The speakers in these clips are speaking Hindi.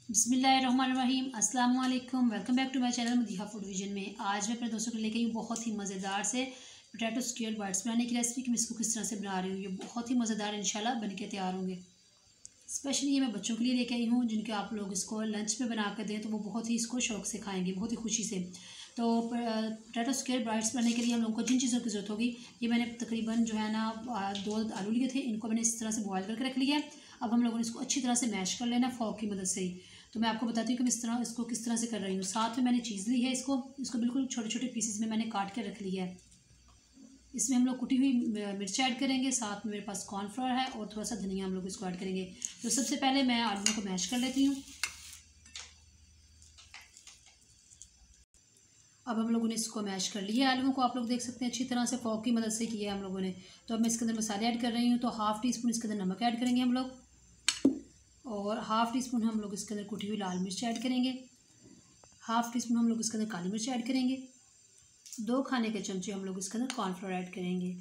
बिस्मिल्लाहिर्रहमानिर्रहीम, अस्सलाम वालेकुम। Welcome back to my channel Madiha food vision में। आज मैं अपने दोस्तों के लेके आई हूँ बहुत ही मज़ेदार से पोटैटो स्क्वेयर बाइट्स बनाने की रेसिपी कि मैं इसको किस तरह से बना रही हूँ। ये बहुत ही मज़ेदार इंशाल्लाह बन के तैयार होंगे। स्पेशली ये मैं बच्चों के लिए लेके आई हूँ, जिनके आप लोग इसको लंच में बना कर दें तो वो बहुत ही इसको शौक़ से खाएँगे, बहुत ही खुशी से। तो पोटैटो स्क्वेयर बाइट्स बनाने के लिए हम लोगों को जिन चीज़ों की ज़रूरत होगी, ये मैंने तकरीबन जो है ना 2 आलू लिए थे, इनको मैंने इस तरह से बॉयल करके रख लिया है। अब हम लोगों ने इसको अच्छी तरह से मैश कर लेना फ़ोर्क की मदद से ही। तो मैं आपको बताती हूँ कि मैं इसको किस तरह से कर रही हूँ। साथ में मैंने चीज़ ली है, इसको बिल्कुल छोटे छोटे पीसेस में मैंने काट के रख लिया है। इसमें हम लोग कुटी हुई मिर्च ऐड करेंगे, साथ में मेरे पास कॉर्नफ्लोर है और थोड़ा सा धनिया हम लोग इसको ऐड करेंगे। तो सबसे पहले मैं आलूओं को मैश कर लेती हूँ। अब हम लोगों ने इसको मैश कर लिया आलूओं को, आप लोग देख सकते हैं अच्छी तरह से फ़ोर्क की मदद से किया है हम लोगों ने। तो अब मैं इसके अंदर मसाले ऐड कर रही हूँ। तो हाफ़ टी स्पून इसके अंदर नमक ऐड करेंगे हम लोग, और हाफ़ टी स्पून हम लोग इसके अंदर कुटी हुई लाल मिर्च ऐड करेंगे। हाफ़ टी स्पून हम लोग इसके अंदर काली मिर्च ऐड करेंगे। 2 खाने के चमचे हम लोग इसके अंदर कॉर्नफ्लोर ऐड करेंगे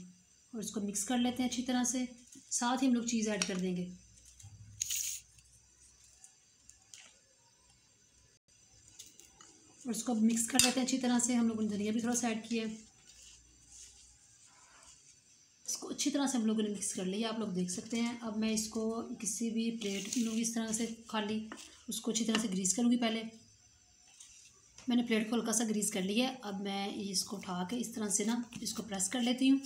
और इसको मिक्स कर लेते हैं अच्छी तरह से। साथ ही हम लोग चीज़ ऐड कर देंगे। और इसको मिक्स कर लेते हैं अच्छी तरह से। हम लोगों ने धनिया भी थोड़ा सा ऐड किया है। इसको अच्छी तरह से हम लोगों ने मिक्स कर लिया, आप लोग देख सकते हैं। अब मैं इसको किसी भी प्लेट में लूँगी इस तरह से, खाली उसको अच्छी तरह से ग्रीस करूँगी। पहले मैंने प्लेट को हल्का सा ग्रीस कर लिया है। अब मैं इसको उठा के इस तरह से ना इसको प्रेस कर लेती हूँ।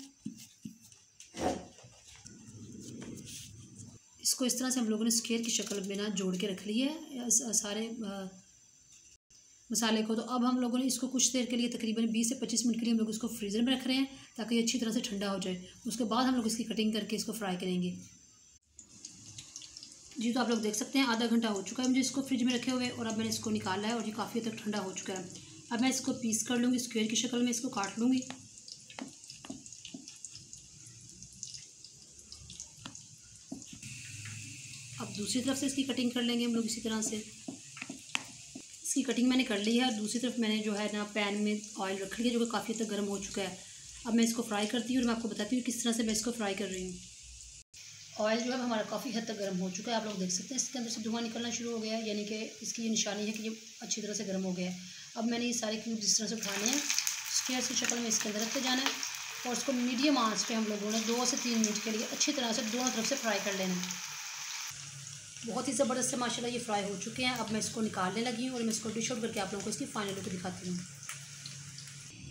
इसको इस तरह से हम लोगों ने स्क्वायर की शक्ल में ना जोड़ के रख लिया है सारे मसाले को। तो अब हम लोगों ने इसको कुछ देर के लिए तकरीबन 20 से 25 मिनट के लिए हम लोग इसको फ्रीज़र में रख रहे हैं, ताकि ये अच्छी तरह से ठंडा हो जाए। उसके बाद हम लोग इसकी कटिंग करके इसको फ्राई करेंगे। जी, तो आप लोग देख सकते हैं आधा घंटा हो चुका है मुझे इसको फ्रिज में रखे हुए, और अब मैंने इसको निकाला है और ये काफ़ी हद तक ठंडा हो चुका है। अब मैं इसको पीस कर लूँगी, स्क्वायर की शक्ल में इसको काट लूँगी। अब दूसरी तरफ से इसकी कटिंग कर लेंगे हम लोग इसी तरह से। इसकी कटिंग मैंने कर ली है। दूसरी तरफ मैंने जो है ना पैन में ऑयल रख लिया, जो कि काफ़ी हद तक गर्म हो चुका है। अब मैं इसको फ्राई करती हूँ और मैं आपको बताती हूँ किस तरह से मैं इसको फ्राई कर रही हूँ। ऑयल जो है हमारा काफ़ी हद तक गर्म हो चुका है, आप लोग देख सकते हैं इसके अंदर से धुआं निकलना शुरू हो गया है, यानी कि इसकी ये निशानी है कि ये अच्छी तरह से गर्म हो गया है। अब मैंने ये सारे क्यूब जिस तरह से उठाने हैं, स्क्वायर की शक्ल में इसके अंदर रखते जाना है, और इसको मीडियम आंच पे हम लोगों ने 2 से 3 मिनट के लिए अच्छी तरह से दोनों तरफ से फ्राई कर लेना है। बहुत ही ज़बरदस्त से माशाल्लाह ये फ्राई हो चुके हैं। अब मैं इसको निकालने लगी हूँ और मैं इसको डिश आउट करके आप लोगों को इसकी फाइनल लुक दिखाती हूँ।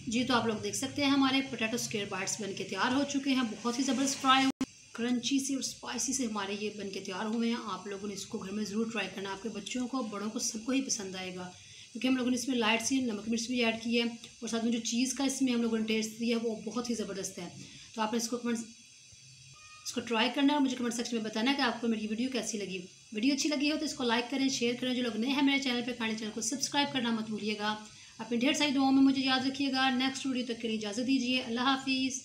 जी, तो आप लोग देख सकते हैं हमारे पोटैटो स्क्वायर बाइट्स बन के तैयार हो चुके हैं। बहुत ही ज़बरदस्त फ्राई हुए, क्रंची से और स्पाइसी से हमारे ये बन के तैयार हुए हैं। आप लोगों ने इसको घर में ज़रूर ट्राई करना, आपके बच्चों को, बड़ों को, सबको ही पसंद आएगा, क्योंकि हम लोगों ने इसमें लाइट सी नमक मिर्च भी ऐड की है, और साथ में जो चीज़ का इसमें हम लोगों ने टेस्ट दिया है वो बहुत ही ज़बरदस्त है। तो आपने इसको ट्राई करना है और मुझे कमेंट सेक्शन में बताना है कि आपको मेरी वीडियो कैसी लगी। वीडियो अच्छी लगी हो तो इसको लाइक करें, शेयर करें। जो लोग नए हैं मेरे चैनल पे, चैनल को सब्सक्राइब करना मत भूलिएगा। अपनी ढेर सारी दुआओं में मुझे याद रखिएगा। नेक्स्ट वीडियो तक के लिए इजाज़त दीजिए। अल्लाह हाफिज़।